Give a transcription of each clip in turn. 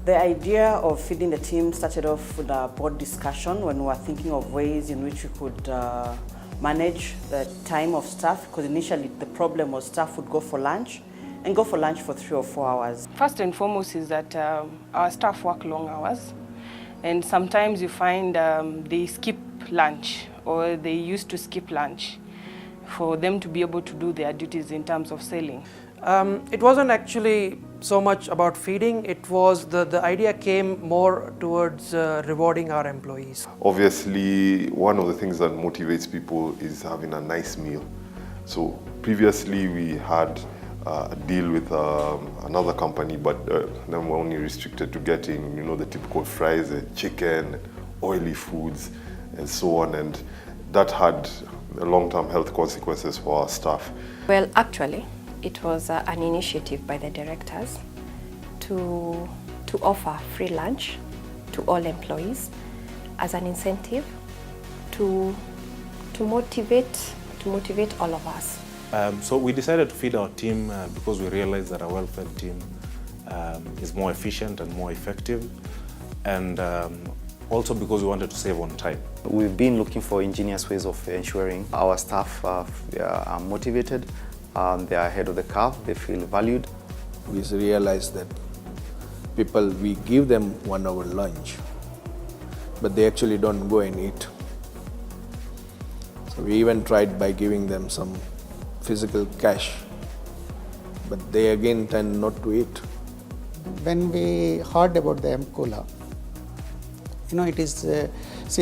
The idea of feeding the team started off with a board discussion when we were thinking of ways in which we could manage the time of staff, because initially the problem was staff would go for lunch for 3 or 4 hours. First and foremost is that our staff work long hours, and sometimes you find they skip lunch, or they used to skip lunch for them to be able to do their duties in terms of selling. It wasn't actually so much about feeding, it was the idea came more towards rewarding our employees. Obviously, one of the things that motivates people is having a nice meal. So previously we had a deal with another company, but then we're only restricted to getting, the typical fries, chicken, oily foods, and so on, and that had long-term health consequences for our staff. Well, actually, it was an initiative by the directors to offer free lunch to all employees as an incentive to motivate all of us. So we decided to feed our team because we realized that a well-fed team is more efficient and more effective, and also because we wanted to save on time. We've been looking for ingenious ways of ensuring our staff are motivated, they are ahead of the curve, they feel valued. We realized that people, we give them 1 hour lunch, but they actually don't go and eat. So we even tried by giving them some physical cash, but they again tend not to eat. When we heard about the M-Kula, it is,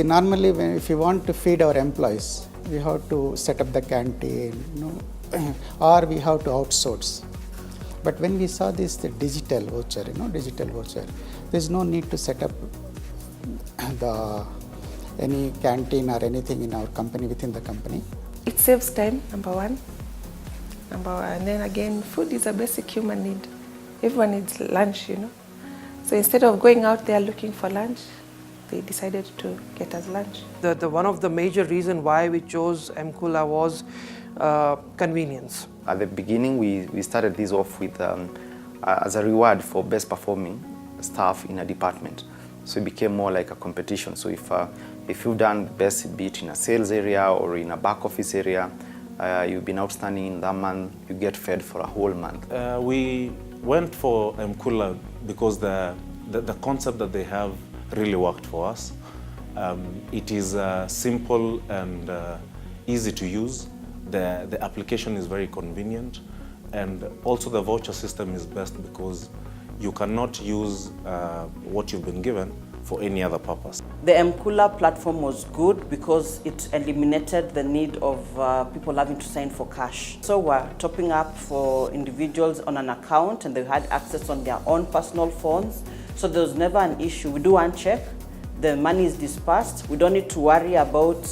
normally if you want to feed our employees, we have to set up the canteen, or we have to outsource. But when we saw this, the digital voucher, there's no need to set up any canteen or anything in our company, within the company. It saves time, number one. And then again, food is a basic human need. Everyone needs lunch, So instead of going out there looking for lunch, they decided to get us lunch. One of the major reasons why we chose M-Kula was convenience. At the beginning, we started this off with as a reward for best performing staff in a department. So it became more like a competition. So if you've done best, be it in a sales area or in a back office area, you've been outstanding in that month, you get fed for a whole month. We went for M-Kula because the concept that they have really worked for us. It is simple and easy to use. The application is very convenient, and also the voucher system is best because you cannot use what you've been given for any other purpose. The M-Kula platform was good because it eliminated the need of people having to sign for cash. So we're topping up for individuals on an account, and they had access on their own personal phones. So there was never an issue. We do one check, the money is dispersed. We don't need to worry about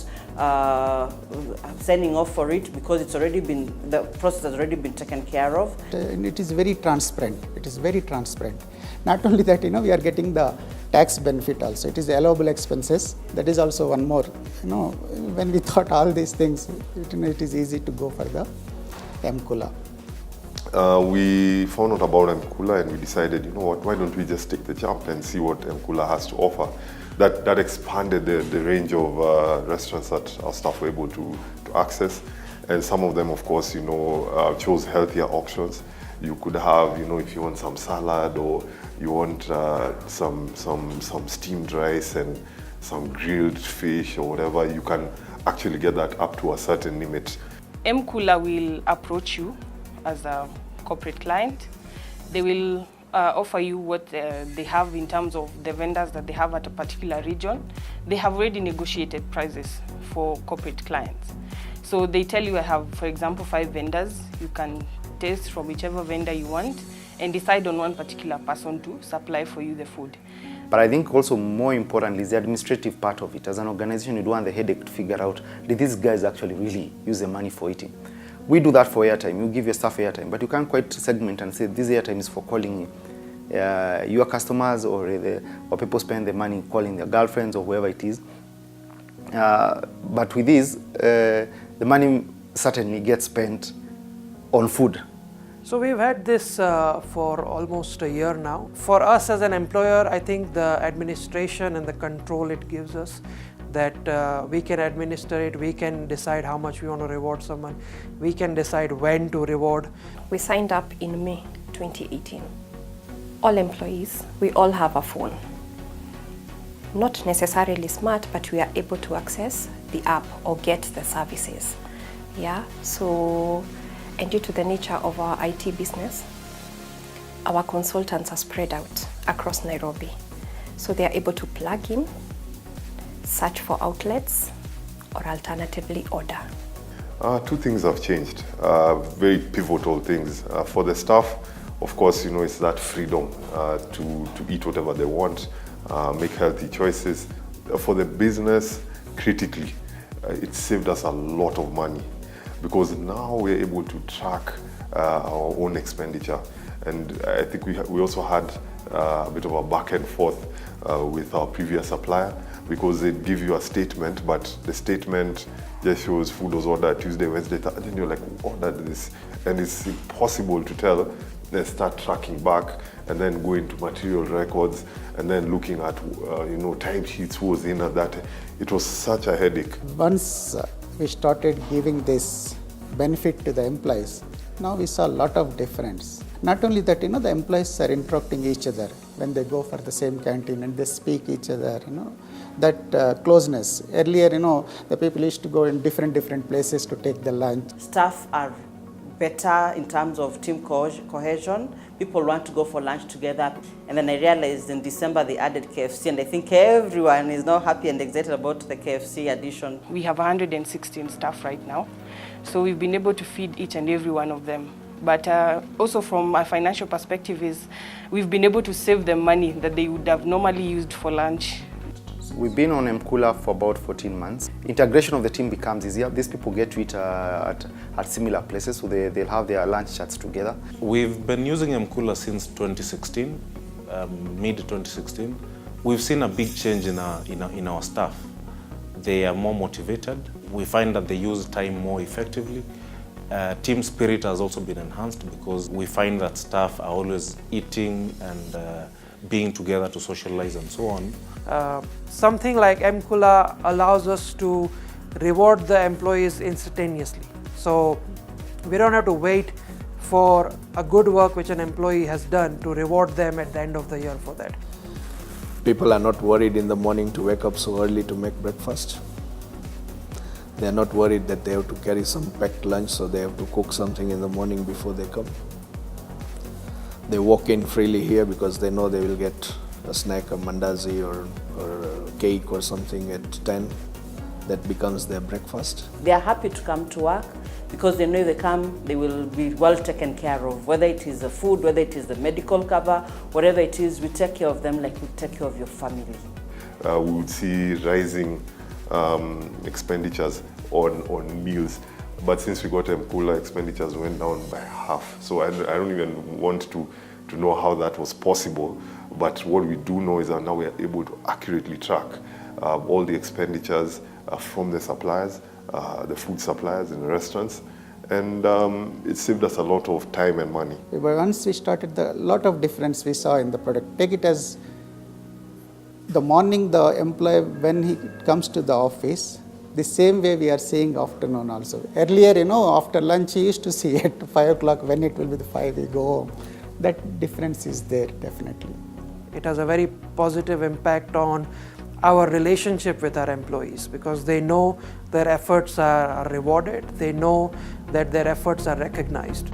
signing off for it because the process has already been taken care of. And it is very transparent. It is very transparent. Not only that, we are getting the tax benefit also. It is allowable expenses. That is also one more. When we thought all these things, it is easy to go for the M-Kula. We found out about M-Kula and we decided, why don't we just take the jump and see what M-Kula has to offer. That expanded the range of restaurants that our staff were able to access. And some of them, of course, chose healthier options. You could have, if you want some salad or you want some steamed rice and some grilled fish or whatever, you can actually get that up to a certain limit. M-Kula will approach you as a corporate client. They will offer you what they have in terms of the vendors that they have at a particular region. They have already negotiated prices for corporate clients. So they tell you, I have, for example, 5 vendors. You can taste from whichever vendor you want and decide on one particular person to supply for you the food. But I think also more importantly is the administrative part of it. As an organization, you don't want the headache to figure out, did these guys actually really use the money for eating? We do that for airtime. You give your staff airtime, but you can't quite segment and say this airtime is for calling your customers or people spend the money calling their girlfriends or whoever it is. But with this, the money certainly gets spent on food. So we've had this for almost a year now. For us as an employer, I think the administration and the control it gives us, that we can administer it, we can decide how much we want to reward someone, we can decide when to reward. We signed up in May 2018. All employees, we all have a phone. Not necessarily smart, but we are able to access the app or get the services. Yeah, so, and due to the nature of our IT business, our consultants are spread out across Nairobi. So they are able to plug in, search for outlets, or alternatively order. Two things have changed, very pivotal things. For the staff, of course, it's that freedom to eat whatever they want, make healthy choices. For the business, critically, it saved us a lot of money because now we're able to track our own expenditure. And I think we also had a bit of a back and forth with our previous supplier because they'd give you a statement, but the statement just shows food was ordered Tuesday, Wednesday, and then you're like, who ordered this? And it's impossible to tell. Then start tracking back and then go into material records and then looking at timesheets, who was in at that. It was such a headache. Once we started giving this benefit to the employees, now we saw a lot of difference. Not only that, the employees are interrupting each other when they go for the same canteen and they speak each other, that closeness. Earlier, the people used to go in different places to take the lunch. Staff are better in terms of team cohesion. People want to go for lunch together. And then I realized in December they added KFC, and I think everyone is now happy and excited about the KFC addition. We have 116 staff right now, so we've been able to feed each and every one of them. But also from a financial perspective is we've been able to save them money that they would have normally used for lunch. We've been on M-Kula for about 14 months. Integration of the team becomes easier. These people get to eat at similar places, so they'll have their lunch chats together. We've been using M-Kula since 2016, mid-2016. We've seen a big change in our staff. They are more motivated. We find that they use time more effectively. Team spirit has also been enhanced because we find that staff are always eating and being together to socialize and so on. Something like M-Kula allows us to reward the employees instantaneously. So we don't have to wait for a good work which an employee has done to reward them at the end of the year for that. People are not worried in the morning to wake up so early to make breakfast. They are not worried that they have to carry some packed lunch, so they have to cook something in the morning before they come. They walk in freely here because they know they will get a snack, a mandazi or a cake or something at 10. That becomes their breakfast. They are happy to come to work because they know if they come, they will be well taken care of. Whether it is the food, whether it is the medical cover, whatever it is, we take care of them like we take care of your family. We would see rising expenditures on meals. But since we got M-Kula, expenditures went down by half. So I don't even want to know how that was possible. But what we do know is that now we are able to accurately track all the expenditures from the suppliers, the food suppliers in the restaurants. And it saved us a lot of time and money. Once we started, a lot of difference we saw in the product. Take it as the morning the employee, when he comes to the office, the same way we are seeing afternoon also. Earlier, after lunch, he used to see at 5 o'clock, when it will be the 5, we go home. That difference is there, definitely. It has a very positive impact on our relationship with our employees because they know their efforts are rewarded, they know that their efforts are recognized.